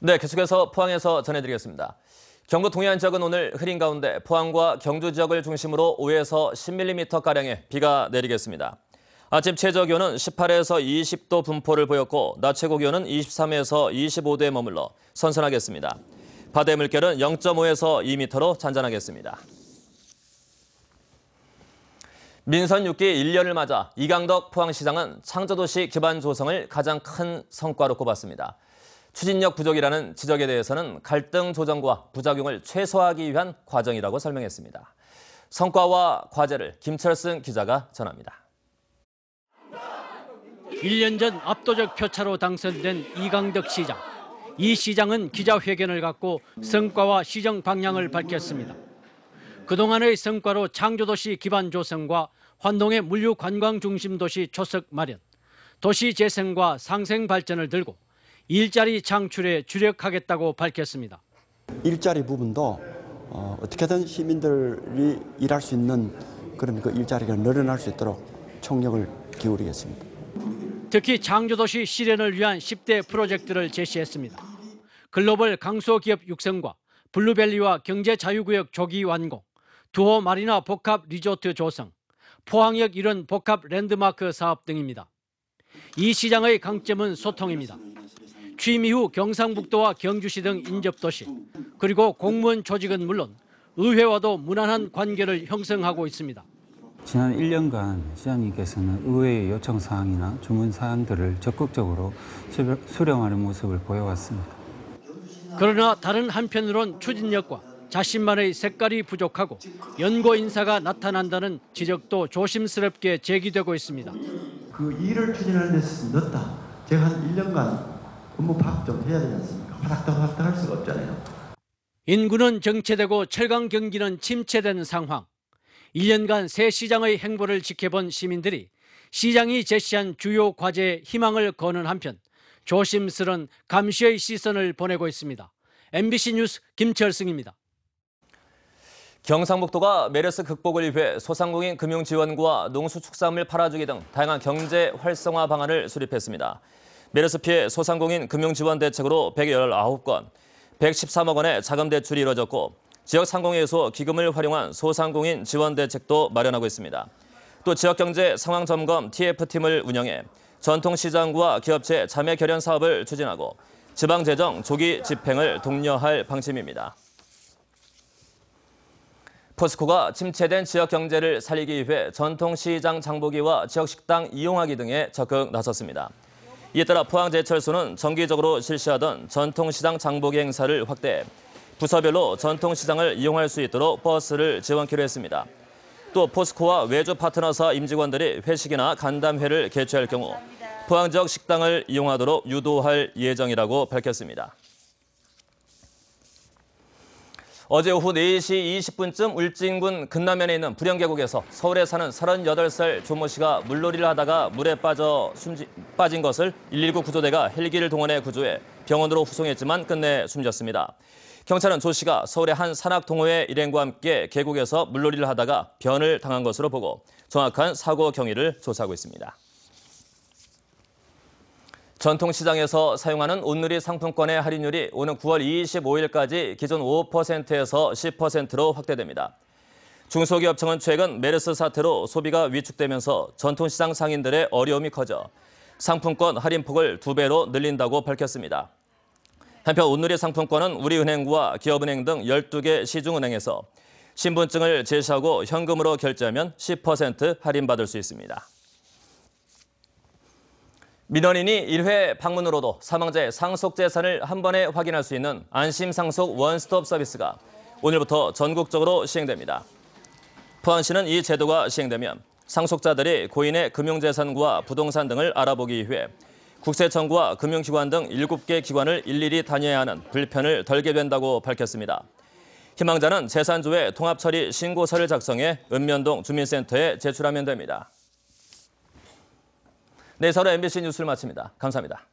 네, 계속해서 포항에서 전해드리겠습니다. 경북 동해안 지역은 오늘 흐린 가운데 포항과 경주 지역을 중심으로 5에서 10mm가량의 비가 내리겠습니다. 아침 최저기온은 18에서 20도 분포를 보였고 낮 최고기온은 23에서 25도에 머물러 선선하겠습니다. 바다의 물결은 0.5에서 2m로 잔잔하겠습니다. 민선 6기 1년을 맞아 이강덕 포항시장은 창조도시 기반 조성을 가장 큰 성과로 꼽았습니다. 추진력 부족이라는 지적에 대해서는 갈등 조정과 부작용을 최소화하기 위한 과정이라고 설명했습니다. 성과와 과제를 김철승 기자가 전합니다. 1년 전 압도적 표차로 당선된 이강덕 시장. 이 시장은 기자회견을 갖고 성과와 시정 방향을 밝혔습니다. 그동안의 성과로 창조도시 기반 조성과 환동의 물류 관광 중심 도시 초석 마련, 도시 재생과 상생 발전을 들고 일자리 창출에 주력하겠다고 밝혔습니다. 일자리 부분도 어떻게든 시민들이 일할 수 있는 그런 그 일자리가 늘어날 수 있도록 총력을 기울이겠습니다. 특히 창조도시 실현을 위한 10대 프로젝트를 제시했습니다. 글로벌 강소기업 육성과 블루밸리와 경제자유구역 조기 완공, 두호 마리나 복합 리조트 조성, 포항역 일원 복합 랜드마크 사업 등입니다. 이 시장의 강점은 소통입니다. 취임 이후 경상북도와 경주시 등 인접도시, 그리고 공무원 조직은 물론 의회와도 무난한 관계를 형성하고 있습니다. 지난 1년간 시장님께서는 의회의 요청사항이나 주문사항들을 적극적으로 수령하는 모습을 보여왔습니다. 그러나 다른 한편으론 추진력과 자신만의 색깔이 부족하고 연고 인사가 나타난다는 지적도 조심스럽게 제기되고 있습니다. 그 일을 추진하는 데서 늦다. 제가 한 1년간 업무 파악 좀 해야 되지 않습니까? 화닥닥 할 수가 없잖아요. 인구는 정체되고 철강 경기는 침체된 상황. 1년간 새 시장의 행보를 지켜본 시민들이 시장이 제시한 주요 과제에 희망을 거는 한편 조심스런 감시의 시선을 보내고 있습니다. MBC 뉴스 김철승입니다. 경상북도가 메르스 극복을 위해 소상공인 금융 지원과 농수축산물 팔아주기 등 다양한 경제 활성화 방안을 수립했습니다. 메르스 피해 소상공인 금융 지원 대책으로 119건, 113억 원의 자금 대출이 이뤄졌고 지역 상공회에서 기금을 활용한 소상공인 지원 대책도 마련하고 있습니다. 또 지역경제 상황 점검 TF팀을 운영해 전통시장과 기업체 자매 결연 사업을 추진하고 지방재정 조기 집행을 독려할 방침입니다. 포스코가 침체된 지역 경제를 살리기 위해 전통시장 장보기와 지역식당 이용하기 등에 적극 나섰습니다. 이에 따라 포항제철소는 정기적으로 실시하던 전통시장 장보기 행사를 확대해 부서별로 전통시장을 이용할 수 있도록 버스를 지원키로 했습니다. 또 포스코와 외주 파트너사 임직원들이 회식이나 간담회를 개최할 경우 포항 지역 식당을 이용하도록 유도할 예정이라고 밝혔습니다. 어제 오후 4시 20분쯤 울진군 근남면에 있는 불영계곡에서 서울에 사는 38살 조모 씨가 물놀이를 하다가 물에 빠진 것을 119 구조대가 헬기를 동원해 구조해 병원으로 후송했지만 끝내 숨졌습니다. 경찰은 조 씨가 서울의 한 산악동호회 일행과 함께 계곡에서 물놀이를 하다가 변을 당한 것으로 보고 정확한 사고 경위를 조사하고 있습니다. 전통시장에서 사용하는 온누리 상품권의 할인율이 오는 9월 25일까지 기존 5%에서 10%로 확대됩니다. 중소기업청은 최근 메르스 사태로 소비가 위축되면서 전통시장 상인들의 어려움이 커져 상품권 할인폭을 2배로 늘린다고 밝혔습니다. 한편 온누리 상품권은 우리은행과 기업은행 등 12개 시중은행에서 신분증을 제시하고 현금으로 결제하면 10% 할인받을 수 있습니다. 민원인이 1회 방문으로도 사망자의 상속 재산을 한 번에 확인할 수 있는 안심 상속 원스톱 서비스가 오늘부터 전국적으로 시행됩니다. 포항시는 이 제도가 시행되면 상속자들이 고인의 금융재산과 부동산 등을 알아보기 위해 국세청과 금융기관 등 7개 기관을 일일이 다녀야 하는 불편을 덜게 된다고 밝혔습니다. 희망자는 재산조회 통합처리 신고서를 작성해 읍면동 주민센터에 제출하면 됩니다. 네, 서울 MBC 뉴스를 마칩니다. 감사합니다.